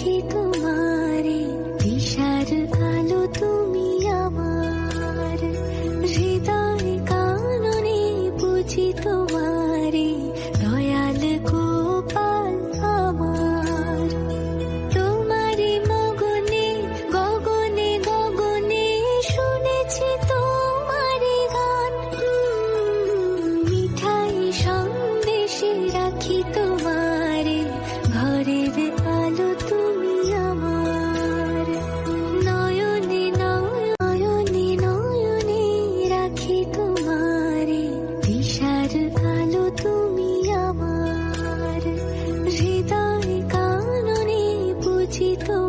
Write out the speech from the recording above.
রাখি তোমারে, দিশার আলো তুমি আমার, হৃদয় কাননে বুঝি তোমারে, দয়াল গোপাল আমার। তোমারি মগনে গগনে গগনে শুনেছি তোমারি গান, মিঠাই সন্দেশে রাখি তোমারে, ঘরের আলো তুমি আমার। নয়নে নয়নে নয়নে রাখি তোমারে, দিশার আলো তুমি আমার, হৃদয় কাননে বুঝি তোমারে।